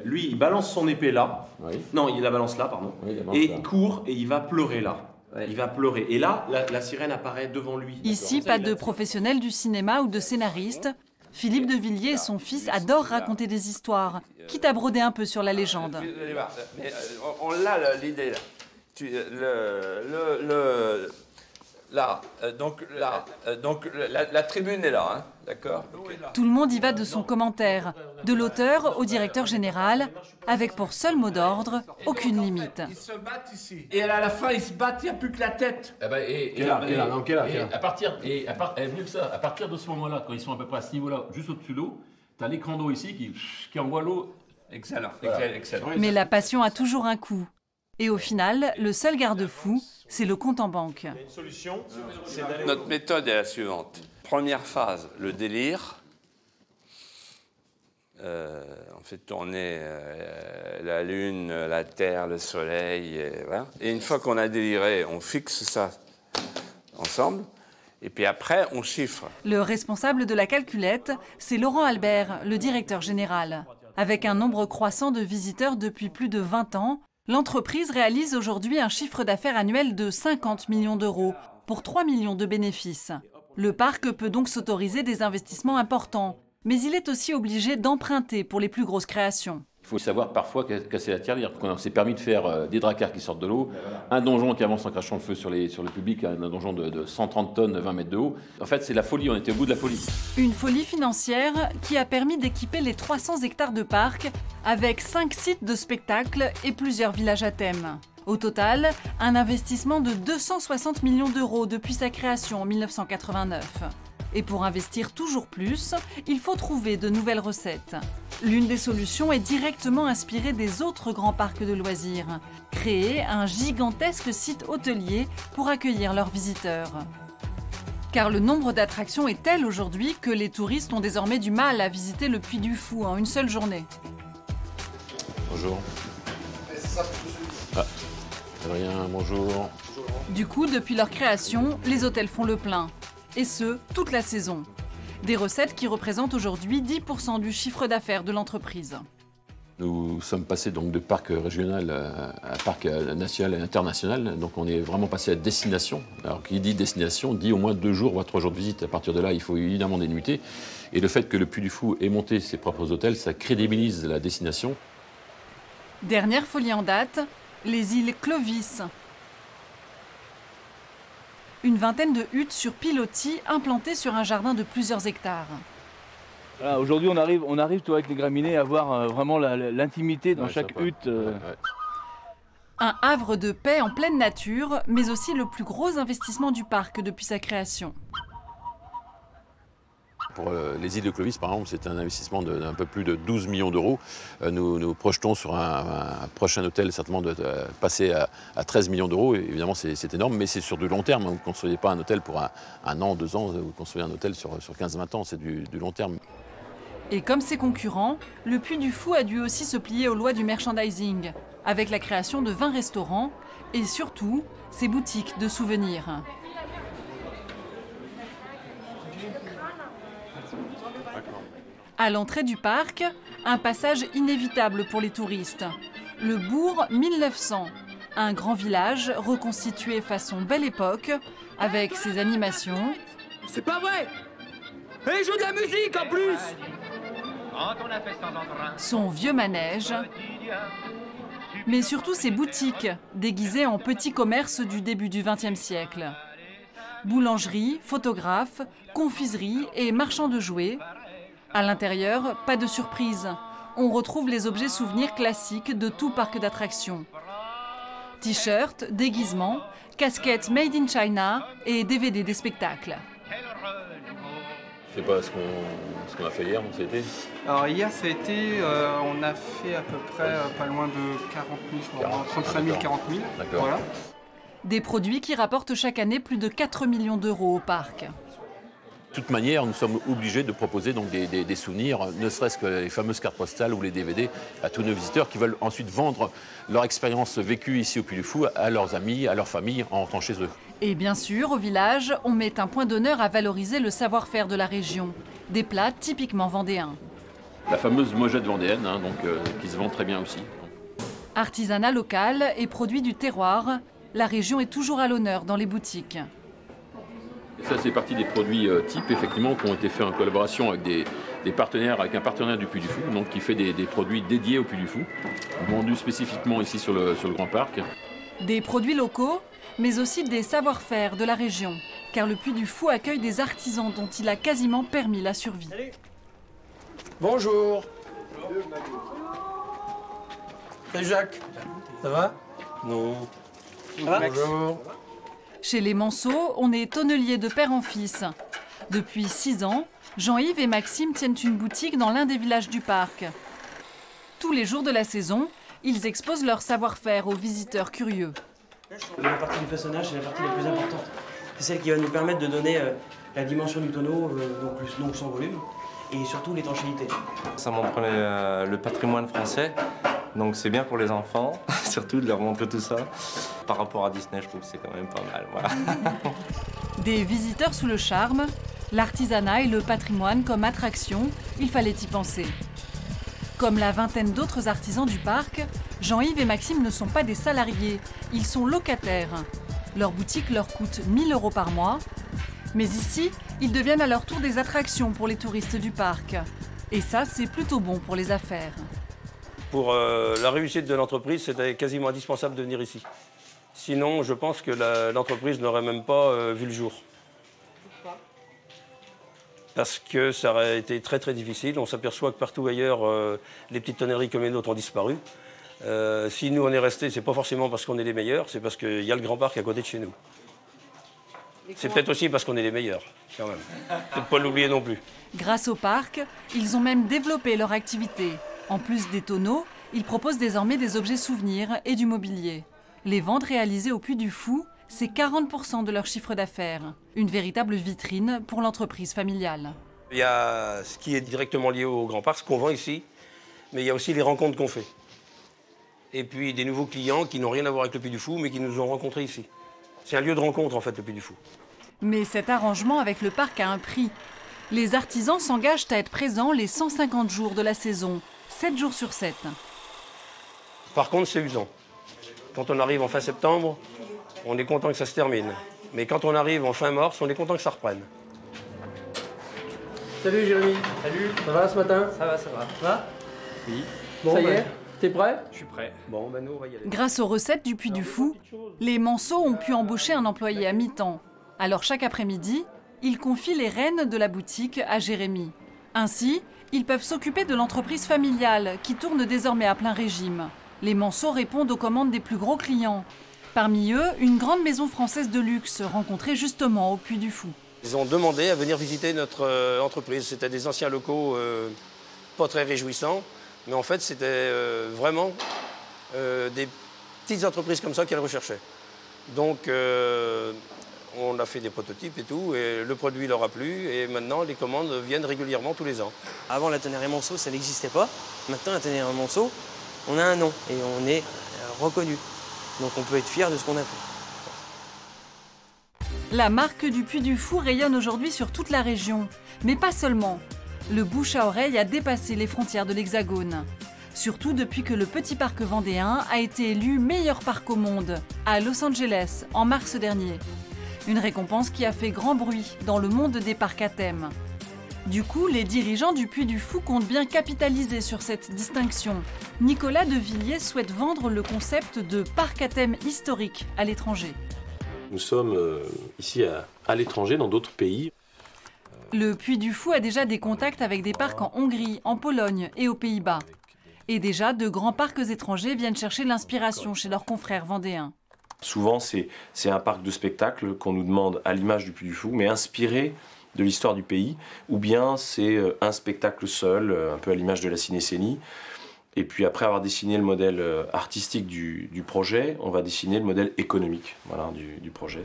Lui, il balance son épée là. Oui. Non, il la balance là, pardon. Oui, et il court et il va pleurer là. Ouais. Il va pleurer. Et là, la sirène apparaît devant lui.
Ici, pas de professionnels du cinéma ou de scénaristes. Philippe de Villiers et son fils adorent raconter des histoires, quitte à broder un peu sur la légende.
On l'a l'idée là. La tribune est là, hein, d'accord.
Tout le monde y va de son commentaire, de l'auteur au directeur général, avec pour seul mot d'ordre, aucune limite.
Ils se battent ici. Et à la fin, ils se battent, il n'y a plus que la tête.
À partir de ce moment-là, quand ils sont à peu près à ce niveau-là, juste au-dessus de l'eau, tu as l'écran d'eau ici qui envoie l'eau.
Excellent,
voilà.
excellent.
Mais la passion a toujours un coût. Et au final, le seul garde-fou, c'est le compte en banque.
Notre méthode est la suivante. Première phase, le délire. On fait tourner la Lune, la Terre, le Soleil. Voilà. Et une fois qu'on a déliré, on fixe ça ensemble. Et puis après, on chiffre.
Le responsable de la calculette, c'est Laurent Albert, le directeur général. Avec un nombre croissant de visiteurs depuis plus de 20 ans, l'entreprise réalise aujourd'hui un chiffre d'affaires annuel de 50 millions d'euros pour 3 millions de bénéfices. Le parc peut donc s'autoriser des investissements importants, mais il est aussi obligé d'emprunter pour les plus grosses créations.
Il faut savoir parfois casser la tirelire. On s'est permis de faire des dracars qui sortent de l'eau, un donjon qui avance en crachant le feu sur le public, un donjon de 130 tonnes, 20 mètres de haut. En fait, c'est la folie, on était au bout de la folie.
Une folie financière qui a permis d'équiper les 300 hectares de parc avec 5 sites de spectacle et plusieurs villages à thème. Au total, un investissement de 260 millions d'euros depuis sa création en 1989. Et pour investir toujours plus, il faut trouver de nouvelles recettes. L'une des solutions est directement inspirée des autres grands parcs de loisirs. Créer un gigantesque site hôtelier pour accueillir leurs visiteurs. Car le nombre d'attractions est tel aujourd'hui que les touristes ont désormais du mal à visiter le Puy du Fou en une seule journée.
Bonjour. Ah, Adrien, bonjour.
Du coup, depuis leur création, les hôtels font le plein. Et ce, toute la saison. Des recettes qui représentent aujourd'hui 10% du chiffre d'affaires de l'entreprise.
Nous sommes passés donc de parc régional à parc national et international. Donc on est vraiment passé à destination. Alors qui dit destination dit au moins 2 jours voire 3 jours de visite. À partir de là, il faut évidemment des nuitées. Et le fait que le Puy du Fou ait monté ses propres hôtels, ça crédibilise la destination.
Dernière folie en date, les îles Clovis. Une vingtaine de huttes sur pilotis implantées sur un jardin de plusieurs hectares.
Voilà, aujourd'hui, on arrive toi, avec les graminées à voir vraiment l'intimité dans chaque hutte.
Un havre de paix en pleine nature, mais aussi le plus gros investissement du parc depuis sa création.
Pour les îles de Clovis, par exemple, c'est un investissement d'un peu plus de 12 millions d'euros. Nous projetons sur un prochain hôtel, certainement, de passer à 13 millions d'euros. Évidemment, c'est énorme, mais c'est sur du long terme. Vous ne construisez pas un hôtel pour un an, 2 ans, vous construisez un hôtel sur 15-20 ans, c'est du long terme.
Et comme ses concurrents, le Puy du Fou a dû aussi se plier aux lois du merchandising, avec la création de 20 restaurants et surtout, ses boutiques de souvenirs. À l'entrée du parc, un passage inévitable pour les touristes. Le bourg 1900, un grand village reconstitué façon Belle Époque, avec ses animations.
C'est pas vrai! Et il joue de la musique en plus!
Son vieux manège. mais surtout ses boutiques, déguisées en petits commerces du début du XXe siècle. Boulangerie, photographes, confiserie et marchands de jouets. À l'intérieur, pas de surprise. On retrouve les objets souvenirs classiques de tout parc d'attractions. T-shirts, déguisements, casquettes made in China et DVD des spectacles.
Je sais pas ce qu'on a fait hier, ça a été.
Alors hier, ça a été, on a fait à peu près pas loin de 40 000, je crois, 35 000, 40 000. Voilà.
Des produits qui rapportent chaque année plus de 4 millions d'euros au parc.
De toute manière, nous sommes obligés de proposer donc des souvenirs, ne serait-ce que les fameuses cartes postales ou les DVD, à tous nos visiteurs qui veulent ensuite vendre leur expérience vécue ici au Puy du Fou à leurs amis, à leur famille en rentrant chez eux.
Et bien sûr, au village, on met un point d'honneur à valoriser le savoir-faire de la région. Des plats typiquement vendéens.
La fameuse mojette vendéenne, qui se vend très bien aussi.
Artisanat local et produits du terroir, la région est toujours à l'honneur dans les boutiques.
Et ça, c'est partie des produits types, effectivement, qui ont été faits en collaboration avec des partenaires, avec un partenaire du Puy du Fou, donc qui fait des produits dédiés au Puy du Fou, vendus spécifiquement ici sur le Grand Parc.
Des produits locaux, mais aussi des savoir-faire de la région, car le Puy du Fou accueille des artisans dont il a quasiment permis la survie.
Bonjour. Salut Jacques. Ça va? Non. Bonjour.
Chez les Manceaux, on est tonnelier de père en fils. Depuis 6 ans, Jean-Yves et Maxime tiennent une boutique dans l'un des villages du parc. Tous les jours de la saison, ils exposent leur savoir-faire aux visiteurs curieux.
La partie du façonnage, c'est la partie la plus importante. C'est celle qui va nous permettre de donner la dimension du tonneau, donc son volume, et surtout l'étanchéité.
Ça montre le patrimoine français, donc c'est bien pour les enfants, surtout de leur montrer tout ça. Par rapport à Disney, je trouve que c'est quand même pas mal. Voilà.
Des visiteurs sous le charme, l'artisanat et le patrimoine comme attraction, il fallait y penser. Comme la vingtaine d'autres artisans du parc, Jean-Yves et Maxime ne sont pas des salariés, ils sont locataires. Leur boutique leur coûte 1 000 € par mois. Mais ici, ils deviennent à leur tour des attractions pour les touristes du parc. Et ça, c'est plutôt bon pour les affaires.
Pour la réussite de l'entreprise, c'était quasiment indispensable de venir ici. Sinon, je pense que l'entreprise n'aurait même pas vu le jour. Parce que ça aurait été très très difficile. On s'aperçoit que partout ailleurs, les petites tonneries comme les nôtres ont disparu. Si nous on est restés, c'est pas forcément parce qu'on est les meilleurs, c'est parce qu'il y a le Grand Parc à côté de chez nous. C'est peut-être aussi parce qu'on est les meilleurs, quand même. Peut-être pas l'oublier non plus.
Grâce au parc, ils ont même développé leur activité. En plus des tonneaux, ils proposent désormais des objets souvenirs et du mobilier. Les ventes réalisées au Puy du Fou, c'est 40% de leur chiffre d'affaires. Une véritable vitrine pour l'entreprise familiale.
Il y a ce qui est directement lié au Grand Parc, ce qu'on vend ici, mais il y a aussi les rencontres qu'on fait. Et puis des nouveaux clients qui n'ont rien à voir avec le Puy du Fou, mais qui nous ont rencontrés ici. C'est un lieu de rencontre, en fait, le Puy du Fou.
Mais cet arrangement avec le parc a un prix. Les artisans s'engagent à être présents les 150 jours de la saison, 7 jours sur 7.
Par contre, c'est usant. Quand on arrive en fin septembre, on est content que ça se termine. Mais quand on arrive en fin mars, on est content que ça reprenne.
Salut Jérémy.
Salut.
Ça va ce matin?
Ça va, ça va.
Ça va?
Oui.
Bon, ça y est, t'es prêt?
Je suis prêt.
Bon, ben nous, on va y aller.
Grâce aux recettes du Puy du Fou, les Manceaux ont pu embaucher un employé à mi-temps. Alors chaque après-midi, ils confient les rênes de la boutique à Jérémy. Ainsi, ils peuvent s'occuper de l'entreprise familiale qui tourne désormais à plein régime. Les Manceaux répondent aux commandes des plus gros clients. Parmi eux, une grande maison française de luxe rencontrée justement au Puy du Fou.
Ils ont demandé à venir visiter notre entreprise. C'était des anciens locaux pas très réjouissants, mais en fait c'était vraiment des petites entreprises comme ça qu'elles recherchaient. Donc on a fait des prototypes et tout, et le produit leur a plu, et maintenant les commandes viennent régulièrement tous les ans.
Avant la tonnerie Manceaux, ça n'existait pas. Maintenant la tonnerie Manceaux, on a un nom et on est reconnu. Donc on peut être fier de ce qu'on a fait.
La marque du Puy du Fou rayonne aujourd'hui sur toute la région. Mais pas seulement. Le bouche à oreille a dépassé les frontières de l'Hexagone. Surtout depuis que le petit parc vendéen a été élu meilleur parc au monde, à Los Angeles, en mars dernier. Une récompense qui a fait grand bruit dans le monde des parcs à thème. Du coup, les dirigeants du Puy du Fou comptent bien capitaliser sur cette distinction. Nicolas de Villiers souhaite vendre le concept de parc à thème historique à l'étranger.
Nous sommes ici à l'étranger, dans d'autres pays.
Le Puy du Fou a déjà des contacts avec des parcs en Hongrie, en Pologne et aux Pays-Bas. Et déjà, de grands parcs étrangers viennent chercher l'inspiration chez leurs confrères vendéens.
Souvent, c'est un parc de spectacle qu'on nous demande à l'image du Puy du Fou, mais inspiré de l'histoire du pays, ou bien c'est un spectacle seul, un peu à l'image de la cinécénie. Et puis après avoir dessiné le modèle artistique du projet, on va dessiner le modèle économique du projet.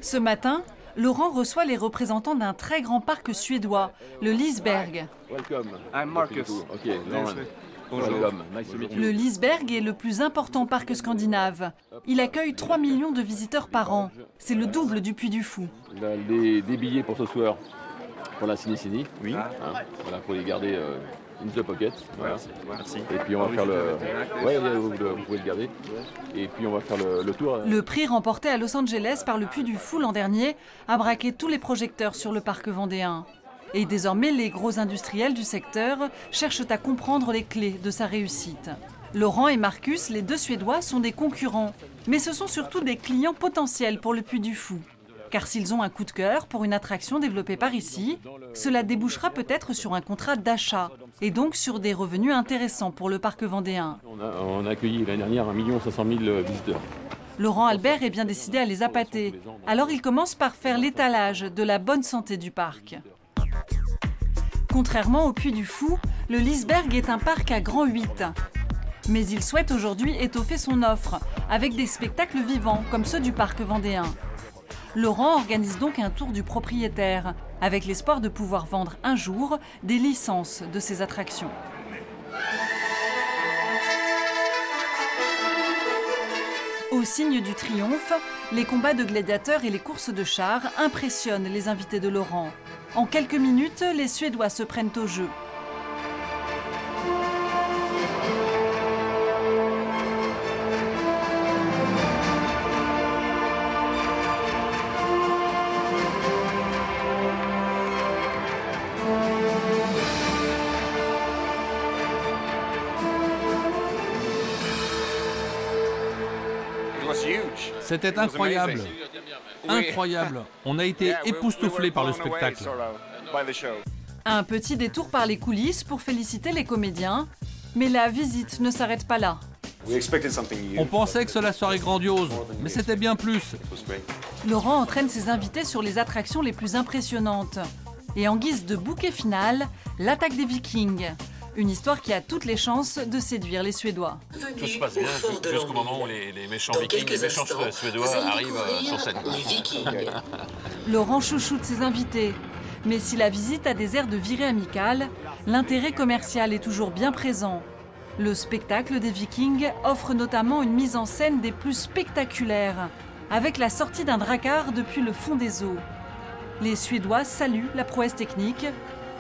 Ce matin, Laurent reçoit les représentants d'un très grand parc suédois, le Liseberg.
Welcome. I'm Marcus. Okay,
le Liseberg est le plus important parc scandinave. Il accueille 3 millions de visiteurs par an. C'est le double du Puy du Fou.
Des billets pour ce soir, pour la cinécénie, oui. Voilà, pour les garder in the pocket. Voilà. Merci. Et puis on va faire le... Ouais, vous pouvez le garder. Et puis on va faire le tour.
Le prix remporté à Los Angeles par le Puy du Fou l'an dernier a braqué tous les projecteurs sur le parc vendéen. Et désormais, les gros industriels du secteur cherchent à comprendre les clés de sa réussite. Laurent et Marcus, les deux Suédois, sont des concurrents. Mais ce sont surtout des clients potentiels pour le Puy du Fou. Car s'ils ont un coup de cœur pour une attraction développée par ici, cela débouchera peut-être sur un contrat d'achat. Et donc sur des revenus intéressants pour le parc vendéen.
On a accueilli l'année dernière 1 500 000 visiteurs.
Laurent Albert est bien décidé à les appâter. Alors il commence par faire l'étalage de la bonne santé du parc. Contrairement au Puy du Fou, le Liseberg est un parc à grand 8. Mais il souhaite aujourd'hui étoffer son offre avec des spectacles vivants comme ceux du parc vendéen. Laurent organise donc un tour du propriétaire avec l'espoir de pouvoir vendre un jour des licences de ses attractions. Au signe du triomphe, les combats de gladiateurs et les courses de chars impressionnent les invités de Laurent. En quelques minutes, les Suédois se prennent au jeu.
C'était incroyable. Incroyable. On a été époustouflés par le spectacle.
Un petit détour par les coulisses pour féliciter les comédiens. Mais la visite ne s'arrête pas là.
On pensait que cela serait grandiose, mais c'était bien plus.
Laurent entraîne ses invités sur les attractions les plus impressionnantes. Et en guise de bouquet final, l'attaque des Vikings. Une histoire qui a toutes les chances de séduire les Suédois.
Tout se passe bien jusqu'au moment où les méchants Vikings, les méchants Suédois arrivent sur scène.
Laurent chouchoute ses invités. Mais si la visite a des airs de virée amicale, l'intérêt commercial est toujours bien présent. Le spectacle des Vikings offre notamment une mise en scène des plus spectaculaires, avec la sortie d'un dracard depuis le fond des eaux. Les Suédois saluent la prouesse technique,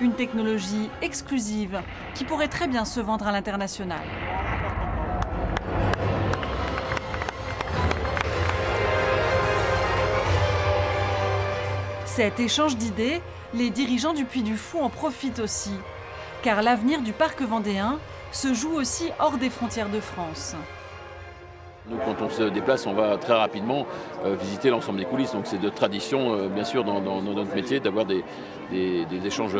une technologie exclusive qui pourrait très bien se vendre à l'international. Cet échange d'idées, les dirigeants du Puy du Fou en profitent aussi, car l'avenir du parc vendéen se joue aussi hors des frontières de France.
Nous, quand on se déplace, on va très rapidement visiter l'ensemble des coulisses. Donc c'est de tradition, bien sûr, dans notre métier, d'avoir des échanges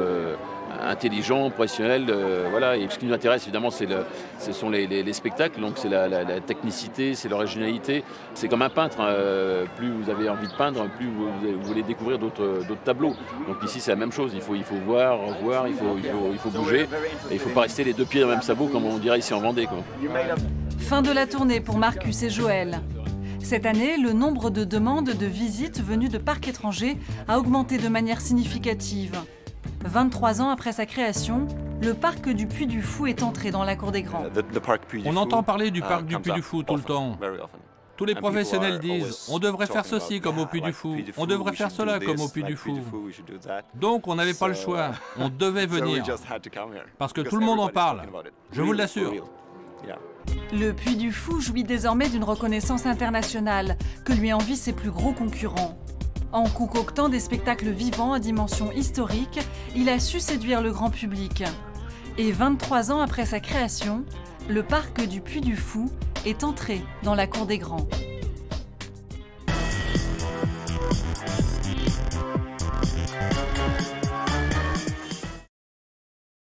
intelligents, professionnels. Voilà. Et ce qui nous intéresse, évidemment, ce sont les spectacles. Donc c'est la technicité, c'est l'originalité. C'est comme un peintre. Plus vous avez envie de peindre, plus vous voulez découvrir d'autres tableaux. Donc ici, c'est la même chose. Il faut voir, revoir, il faut bouger. Et il ne faut pas rester les deux pieds dans le même sabot, comme on dirait ici en Vendée, quoi.
Fin de la tournée pour Marcus et Joël. Cette année, le nombre de demandes de visites venues de parcs étrangers a augmenté de manière significative. 23 ans après sa création, le parc du Puy du Fou est entré dans la cour des grands.
On entend parler du parc du Puy du Fou tout le temps. Tous les professionnels disent « on devrait faire ceci comme au Puy du Fou, on devrait faire cela comme au Puy du Fou ». Donc on n'avait pas le choix, on devait venir. Parce que tout le monde en parle, je vous l'assure.
Le Puy du Fou jouit désormais d'une reconnaissance internationale que lui envient ses plus gros concurrents. En concoctant des spectacles vivants à dimension historique, il a su séduire le grand public. Et 23 ans après sa création, le parc du Puy du Fou est entré dans la cour des grands.